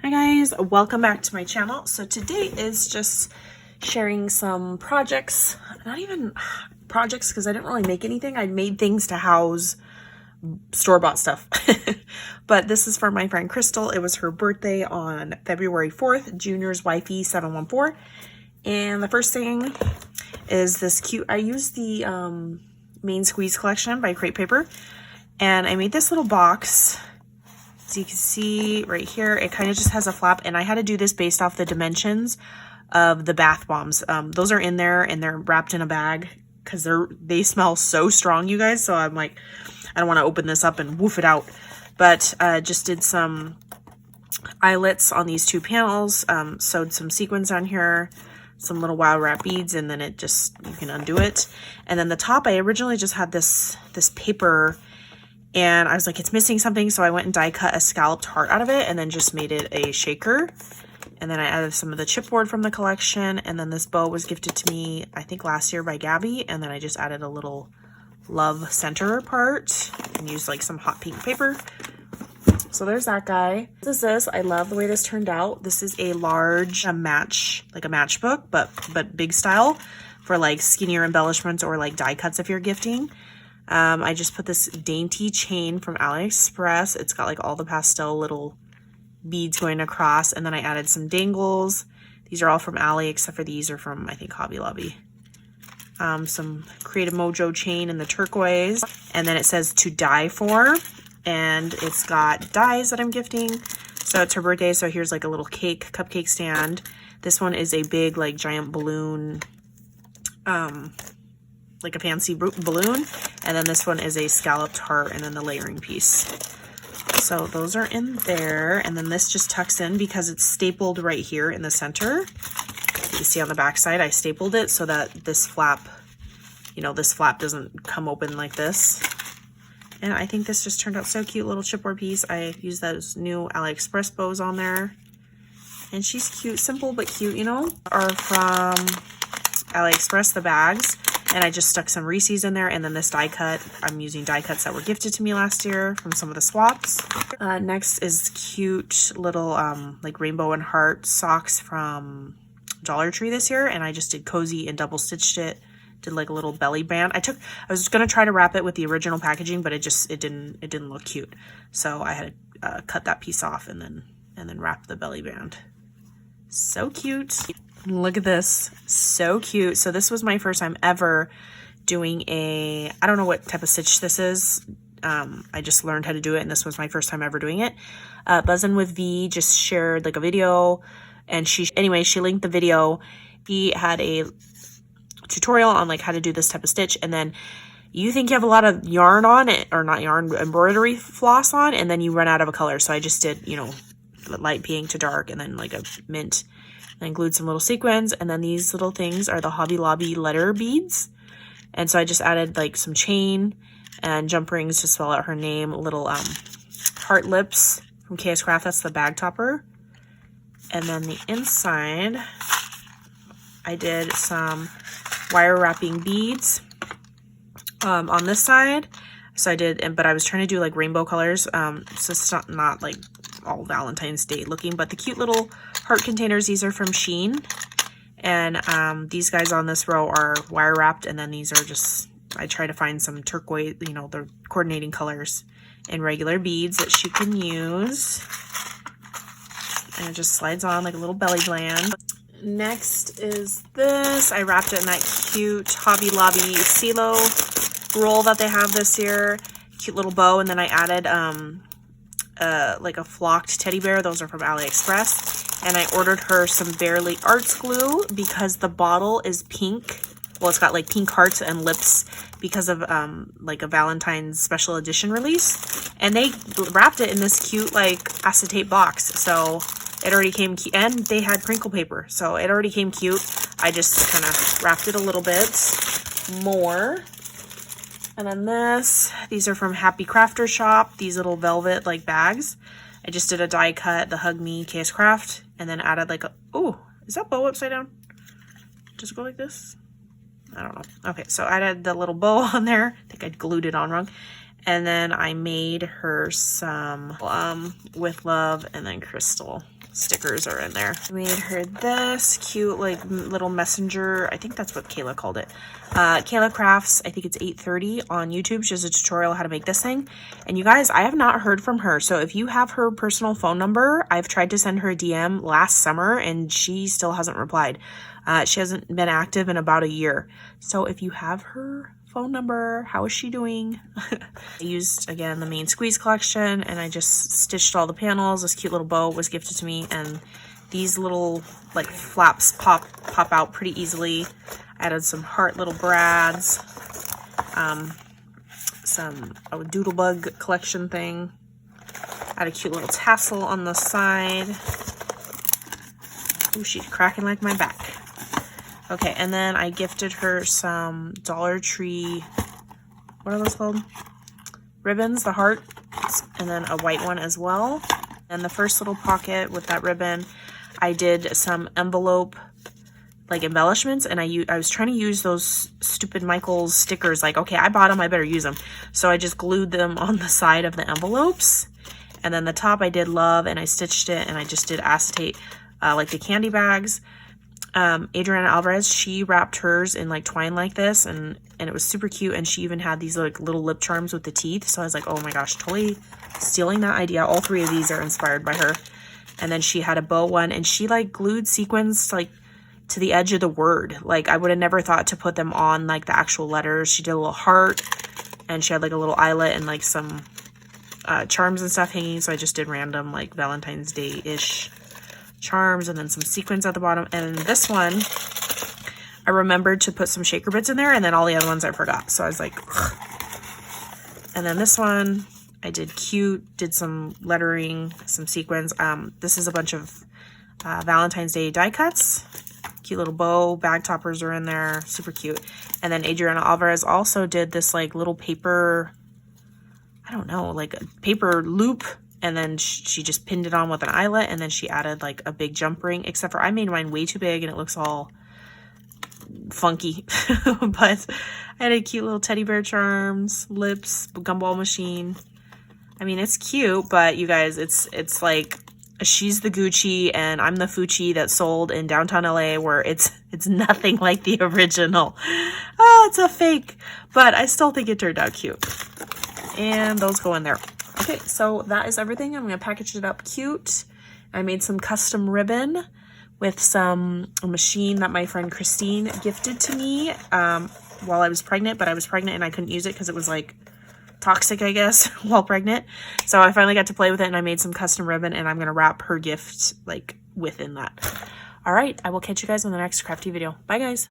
Hi guys, welcome back to my channel. So today is just sharing some projects, not even projects because I didn't really make anything. I made things to house store-bought stuff. But this is for my friend Crystal. It was her birthday on February 4th, Junior's wifey 714. And the first thing is this cute, I used the Main Squeeze collection by Crate Paper. And I made this little box. So you can see right here, it kind of just has a flap, and I had to do this based off the dimensions of the bath bombs. Those are in there and they're wrapped in a bag because they smell so strong, you guys. So I'm like, I don't want to open this up and woof it out. But just did some eyelets on these two panels, sewed some sequins on here, some little wild wrap beads, and then it just, you can undo it. And then the top, I originally just had this paper, and I was like, it's missing something. So I went and die cut a scalloped heart out of it and then just made it a shaker. And then I added some of the chipboard from the collection. And then this bow was gifted to me, I think last year by Gabby. And then I just added a little love center part and used like some hot pink paper. So there's that guy. This is this. I love the way this turned out. This is a large match, like a matchbook, but big style for like skinnier embellishments or like die cuts if you're gifting. I just put this dainty chain from AliExpress. It's got like all the pastel little beads going across, and then I added some dangles. These are all from Ali, except for these are from, I think, Hobby Lobby. Some Creative Mojo chain in the turquoise, and then it says to die for, and it's got dies that I'm gifting. So it's her birthday, so here's like a little cupcake stand. This one is a big, like, giant balloon, like a fancy balloon, and then this one is a scalloped heart, and then the layering piece. So those are in there, and then this just tucks in because it's stapled right here in the center. You see on the back side, I stapled it so that this flap, you know, this flap doesn't come open like this. And I think this just turned out so cute, little chipboard piece. I used those new AliExpress bows on there, and she's cute, simple but cute, you know. Are from AliExpress, the bags. And I just stuck some Reese's in there, and then this die cut. I'm using die cuts that were gifted to me last year from some of the swaps. Next is cute little like rainbow and heart socks from Dollar Tree this year, and I just did cozy and double stitched it. Did like a little belly band. I was gonna try to wrap it with the original packaging, but it didn't look cute. So I had to cut that piece off and then wrap the belly band. So cute. Look at this, so cute. So this was my first time ever doing I don't know what type of stitch this is. I just learned how to do it, and this was my first time ever doing it. Buzzin' with V just shared like a video, and she linked the video. He had a tutorial on like how to do this type of stitch, and then you think you have a lot of yarn on it, or not yarn, embroidery floss on, and then you run out of a color. So I just did, you know, light pink to dark, and then like a mint. And glued some little sequins, and then these little things are the Hobby Lobby letter beads. And so I just added like some chain and jump rings to spell out her name, little heart lips from KS Craft, that's the bag topper. And then the inside, I did some wire wrapping beads on this side. So I did, but I was trying to do like rainbow colors, so it's not like all Valentine's Day looking, but the cute little heart containers, these are from Shein, and these guys on this row are wire wrapped, and then these are just, I try to find some turquoise, you know, the coordinating colors and regular beads that she can use, and it just slides on like a little belly band. Next is this. I wrapped it in that cute Hobby Lobby CeeLo roll that they have this year, cute little bow, and then I added like a flocked teddy bear. Those are from AliExpress. And I ordered her some Bearly Arts glue because the bottle is pink. Well, it's got like pink hearts and lips because of like a Valentine's special edition release. And they wrapped it in this cute like acetate box. So it already came cute, and they had crinkle paper. So it already came cute. I just kind of wrapped it a little bit more. And then these are from Happy Crafter Shop, these little velvet like bags. I just did a die cut, the Hug Me KS Craft, and then added like oh, is that bow upside down? Just go like this? I don't know. Okay, so I added the little bow on there. I think I glued it on wrong. And then I made her some with love and then crystal. stickers are in there. I made her this cute like little messenger. I think that's what Kayla called it. Kayla Crafts, I think it's 8:30 on YouTube. She has a tutorial how to make this thing. And you guys, I have not heard from her. So if you have her personal phone number, I've tried to send her a DM last summer and she still hasn't replied. She hasn't been active in about a year. So if you have her phone number, how is she doing? I used, again, the main squeeze collection, and I just stitched all the panels. This cute little bow was gifted to me, and these little like flaps pop out pretty easily. I added some heart little brads, a doodlebug collection thing. I had a cute little tassel on the side. Ooh, she's cracking like my back. Okay, and then I gifted her some Dollar Tree, what are those called? Ribbons, the heart, and then a white one as well. And the first little pocket with that ribbon, I did some envelope, like embellishments, and I was trying to use those stupid Michaels stickers, like, okay, I bought them, I better use them. So I just glued them on the side of the envelopes. And then the top I did love, and I stitched it, and I just did acetate, like the candy bags. Adriana Alvarez, she wrapped hers in like twine like this, and it was super cute, and she even had these like little lip charms with the teeth. So I was like, oh my gosh, totally stealing that idea. All three of these are inspired by her. And then she had a bow one, and she like glued sequins like to the edge of the word. Like I would have never thought to put them on like the actual letters. She did a little heart, and she had like a little eyelet and like some charms and stuff hanging. So I just did random like Valentine's Day-ish charms, and then some sequins at the bottom. And this one, I remembered to put some shaker bits in there, and then all the other ones I forgot. So I was like, ugh. And then this one, I did cute, did some lettering, some sequins. This is a bunch of Valentine's Day die cuts. Cute little bow, bag toppers are in there, super cute. And then Adriana Alvarez also did this like little paper, I don't know, like a paper loop, and then she just pinned it on with an eyelet, and then she added like a big jump ring, except for I made mine way too big and it looks all funky. But I had a cute little teddy bear charms, lips, gumball machine. I mean, it's cute, but you guys, it's like she's the Gucci and I'm the Fucci that sold in downtown LA, where it's nothing like the original. Oh, it's a fake, but I still think it turned out cute. And those go in there. Okay, so that is everything. I'm going to package it up cute. I made some custom ribbon with a machine that my friend Christine gifted to me while I was pregnant, but I was pregnant and I couldn't use it because it was like toxic, I guess, while pregnant. So I finally got to play with it, and I made some custom ribbon, and I'm going to wrap her gift like within that. All right, I will catch you guys in the next crafty video. Bye, guys.